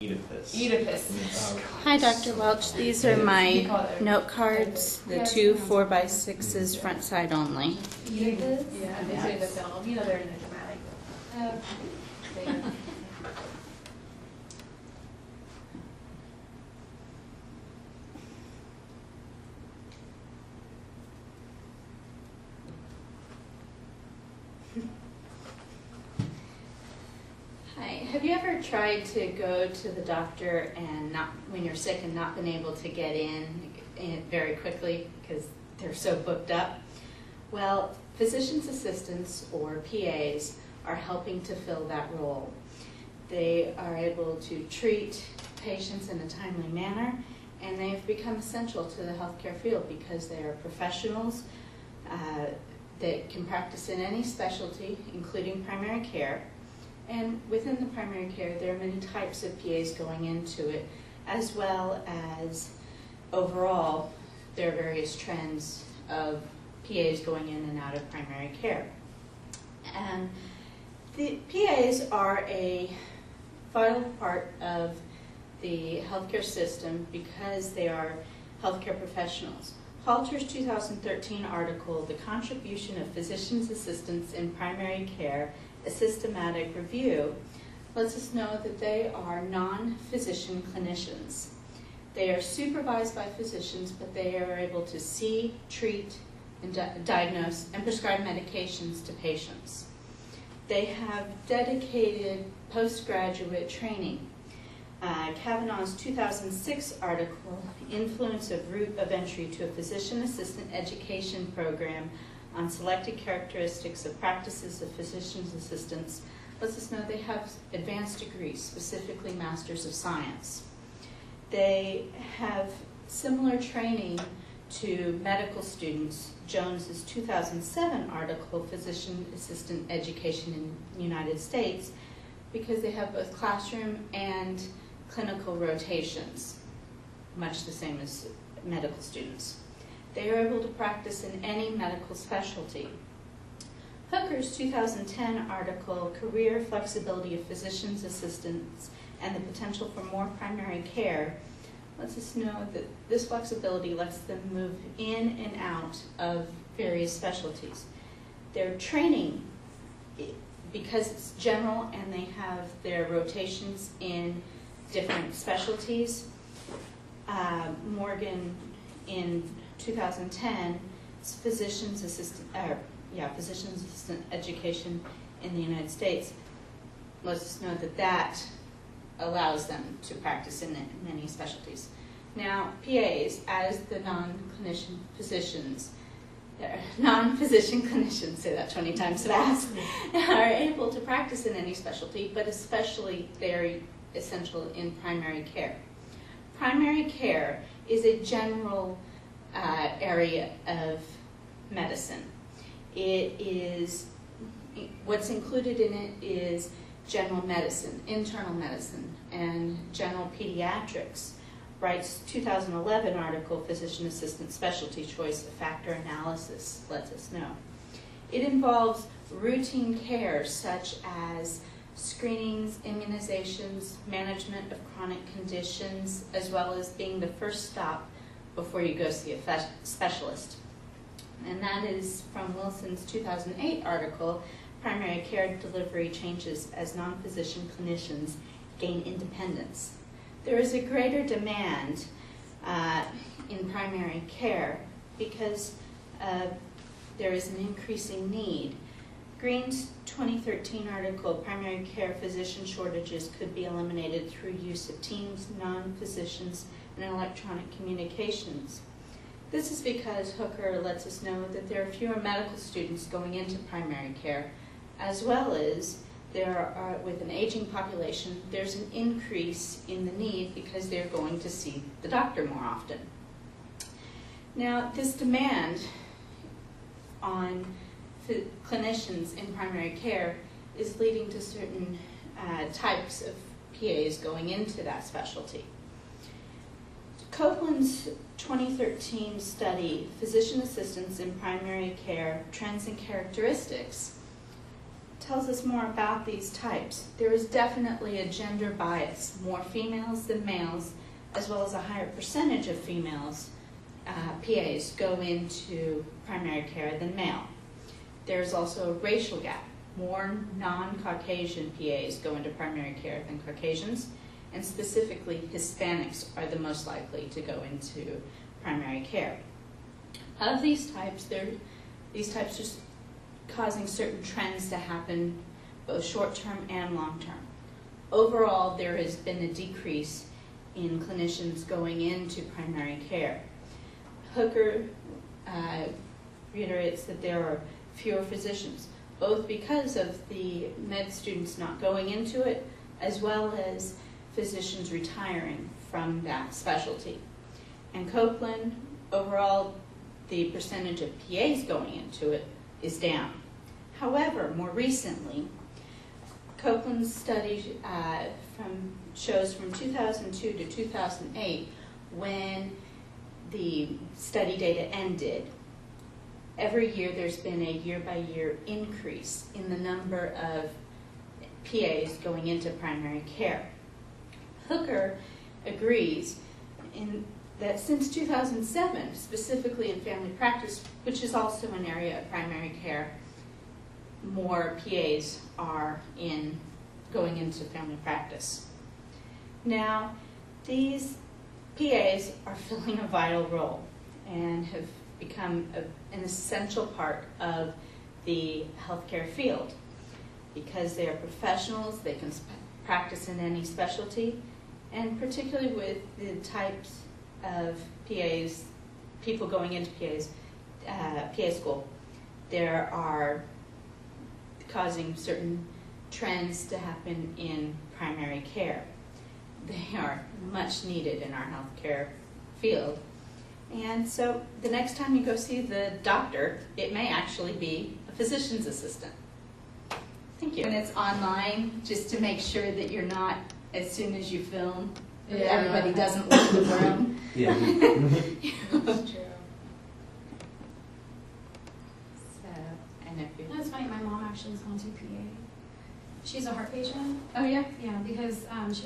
Oedipus. Oedipus. Hi, Dr. Welch. These are my note cards, the two 4x6s front side only. Oedipus? Yeah, they say in the film. You know they're in the dramatic. Hi. Have you ever tried to go to the doctor and when you're sick and not been able to get in very quickly because they're so booked up? Well, physician's assistants or PAs are helping to fill that role. They are able to treat patients in a timely manner, and they have become essential to the healthcare field because they are professionals that can practice in any specialty, including primary care. And within the primary care, there are many types of PAs going into it, as well as overall, there are various trends of PAs going in and out of primary care. And the PAs are a vital part of the healthcare system because they are healthcare professionals. Halter's 2013 article, The Contribution of Physician's Assistants in Primary Care, a Systematic Review, lets us know that they are non-physician clinicians. They are supervised by physicians, but they are able to see, treat, and diagnose and prescribe medications to patients. They have dedicated postgraduate training. Kavanaugh's 2006 article, Influence of Route of Entry to a Physician Assistant Education Program on Selected Characteristics of Practices of Physician's Assistants, lets us know they have advanced degrees, specifically Masters of Science. They have similar training to medical students. Jones's 2007 article, Physician Assistant Education in the United States, because they have both classroom and clinical rotations, much the same as medical students. They are able to practice in any medical specialty. Hooker's 2010 article, Career Flexibility of Physician's Assistants and the Potential for More Primary Care, lets us know that this flexibility lets them move in and out of various specialties. Their training, because it's general and they have their rotations in different specialties, Morgan in 2010, physician's assistant education in the United States, lets us know that that allows them to practice in many specialties. Now, PAs, as the non-physician clinicians, say that 20 times fast, are able to practice in any specialty, but especially they're essential in primary care. Primary care is a general area of medicine. What's included in it is general medicine, internal medicine, and general pediatrics. Wright's 2011 article, Physician Assistant Specialty Choice, a Factor Analysis, lets us know. It involves routine care such as screenings, immunizations, management of chronic conditions, as well as being the first stop before you go see a specialist. And that is from Wilson's 2008 article, Primary Care Delivery Changes as Non-Physician Clinicians Gain Independence. There is a greater demand in primary care because there is an increasing need. Green's 2013 article, Primary Care Physician Shortages Could Be Eliminated Through Use of Teams, Non-Physicians, and Electronic Communications. This is because Hooker lets us know that there are fewer medical students going into primary care, as well as with an aging population, there's an increase in the need because they're going to see the doctor more often. Now, this demand on clinicians in primary care is leading to certain types of PAs going into that specialty. Copeland's 2013 study, Physician Assistants in Primary Care, Trends and Characteristics, tells us more about these types. There is definitely a gender bias. More females than males, as well as a higher percentage of females, PAs, go into primary care than male. There's also a racial gap. More non-Caucasian PAs go into primary care than Caucasians, and specifically Hispanics are the most likely to go into primary care. Of these types, these types are causing certain trends to happen, both short-term and long-term. Overall, there has been a decrease in clinicians going into primary care. Hooker reiterates that there are fewer physicians, both because of the med students not going into it, as well as physicians retiring from that specialty. And Copeland, overall, the percentage of PAs going into it is down. However, more recently, Copeland's study shows from 2002 to 2008, when the study data ended, every year there's been a year-by-year increase in the number of PAs going into primary care. Hooker agrees that since 2007, specifically in family practice, which is also an area of primary care, more PAs are going into family practice. Now, these PAs are filling a vital role and have become an essential part of the healthcare field because they are professionals, they can practice in any specialty, and particularly with the types of PAs, people going into PA school, there are causing certain trends to happen in primary care. They are much needed in our healthcare field. And so the next time you go see the doctor, it may actually be a physician's assistant. Thank you. And it's online, just to make sure that you're not, as soon as you film, everybody doesn't leave the room. Yeah. That's true. So, and if you... That's funny, my mom actually is going to PA. She's a heart patient. Oh, yeah? Yeah, because she